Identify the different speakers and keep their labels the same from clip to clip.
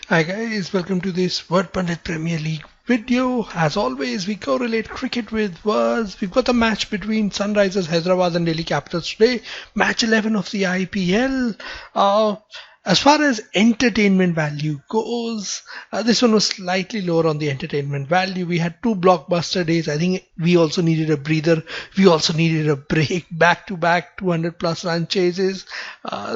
Speaker 1: Hi guys, welcome to this WORDPANDIT Premier League video. As always, we correlate cricket with words. We've got the match between Sunrisers Hyderabad and Delhi Capitals today, match 11 of the IPL. As far as entertainment value goes, this one was slightly lower on the entertainment value. We had two blockbuster days. I think we also needed a breather. We also needed a break. Back-to-back 200 plus run chases.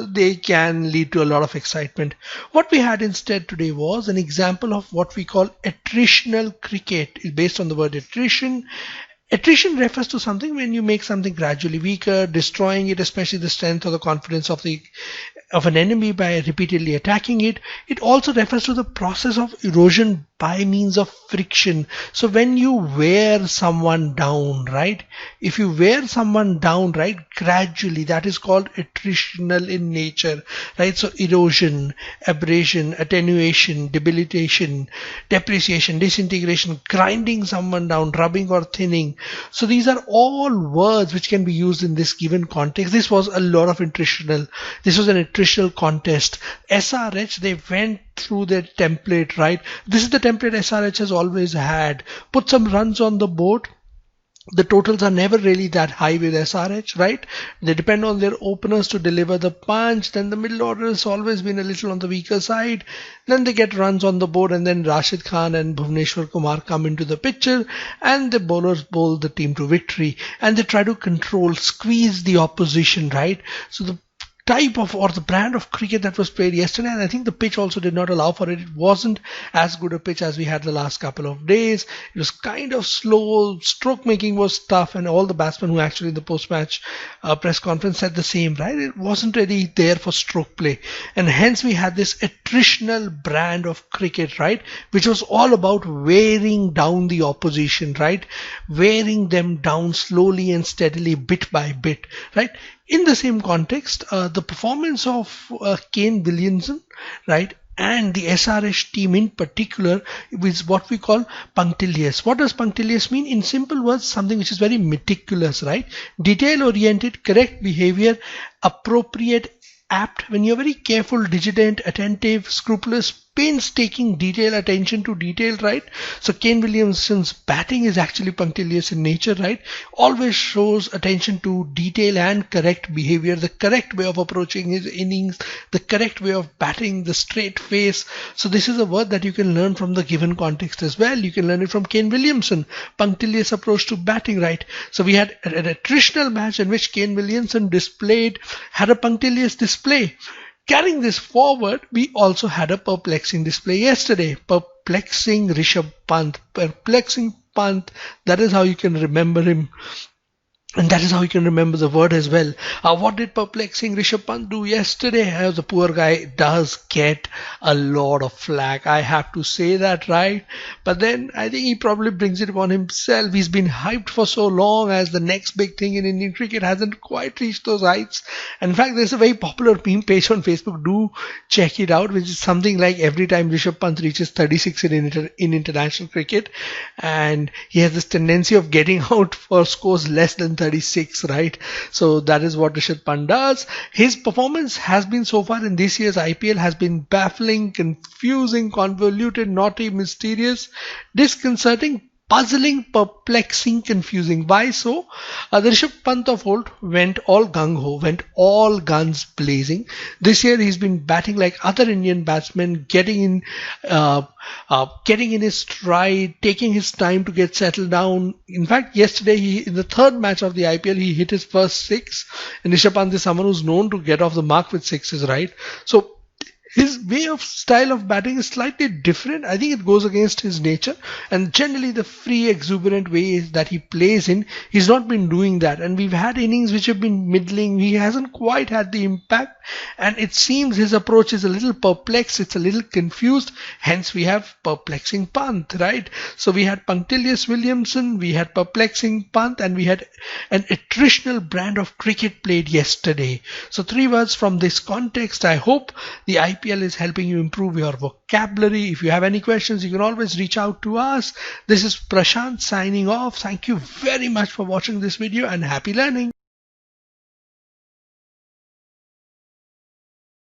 Speaker 1: They can lead to a lot of excitement. What we had instead today was an example of what we call attritional cricket. It's based on the word attrition. Attrition refers to something when you make something gradually weaker, destroying it, especially the strength or the confidence of an enemy by repeatedly attacking it. It also refers to the process of erosion by means of friction. So when you wear someone down, right? If you wear someone down, right, gradually, that is called attritional in nature, right? So erosion, abrasion, attenuation, debilitation, depreciation, disintegration, grinding someone down, rubbing or thinning. So these are all words which can be used in this given context. This was a lot of attritional. This was an attritional contest. SRH, they went through their template, right? This is the template SRH has always had. Put some runs on the board. The totals are never really that high with SRH, right? They depend on their openers to deliver the punch. Then the middle order has always been a little on the weaker side. Then they get runs on the board, and then Rashid Khan and Bhuvneshwar Kumar come into the picture, and the bowlers bowl the team to victory. And they try to control, squeeze the opposition, right? So the type of or the brand of cricket that was played yesterday, and I think the pitch also did not allow for it. It wasn't as good a pitch as we had the last couple of days. It was kind of slow. Stroke making was tough, and all the batsmen who actually in the post-match press conference said the same, right? It wasn't really there for stroke play, and hence we had this attritional brand of cricket, right, which was all about wearing down the opposition, right, wearing them down slowly and steadily, bit by bit, right? In the same context, the performance of Kane Williamson, right, and the SRH team in particular is what we call punctilious. What does punctilious mean? In simple words, something which is very meticulous, right? Detail-oriented, correct behavior, appropriate, apt. When you're very careful, diligent, attentive, scrupulous, painstaking, detail, attention to detail, right? So Kane Williamson's batting is actually punctilious in nature, right? Always shows attention to detail and correct behavior, the correct way of approaching his innings, the correct way of batting, the straight face. So this is a word that you can learn from the given context as well. You can learn it from Kane Williamson, punctilious approach to batting, right? So we had an attritional match in which Kane Williamson had a punctilious display. Carrying this forward, we also had a perplexing display yesterday. Perplexing Rishabh Pant. Perplexing Pant. That is how you can remember him. And that is how you can remember the word as well. What did Perplexing Rishabh Pant do yesterday? The poor guy does get a lot of flack. I have to say that, right? But then I think he probably brings it upon himself. He's been hyped for so long as the next big thing in Indian cricket hasn't quite reached those heights. In fact, there's a very popular meme page on Facebook. Do check it out, which is something like every time Rishabh Pant reaches 36 in international cricket, and he has this tendency of getting out for scores less than 36, right? So that is what Rishabh Pant does. His performance has been so far in this year's IPL has been baffling, confusing, convoluted, naughty, mysterious, disconcerting, puzzling, perplexing, confusing. Why so? The Rishabh Pant of old went all gung-ho, went all guns blazing. This year he's been batting like other Indian batsmen, getting in his stride, taking his time to get settled down. In fact, yesterday in the third match of the IPL, he hit his first six. And Rishabh Pant is someone who's known to get off the mark with sixes, right? So his style of batting is slightly different. I think it goes against his nature, and generally the free, exuberant ways that he plays in, he's not been doing that. And we've had innings which have been middling. He hasn't quite had the impact, and it seems his approach is a little perplexed. It's a little confused. Hence we have Perplexing Pant, right? So we had Punctilious Williamson, we had Perplexing Pant, and we had an attritional brand of cricket played yesterday. So three words from this context. I hope the IPL is helping you improve your vocabulary. If you have any questions, you can always reach out to us. This is Prashant signing off. Thank you very much for watching this video, and happy learning.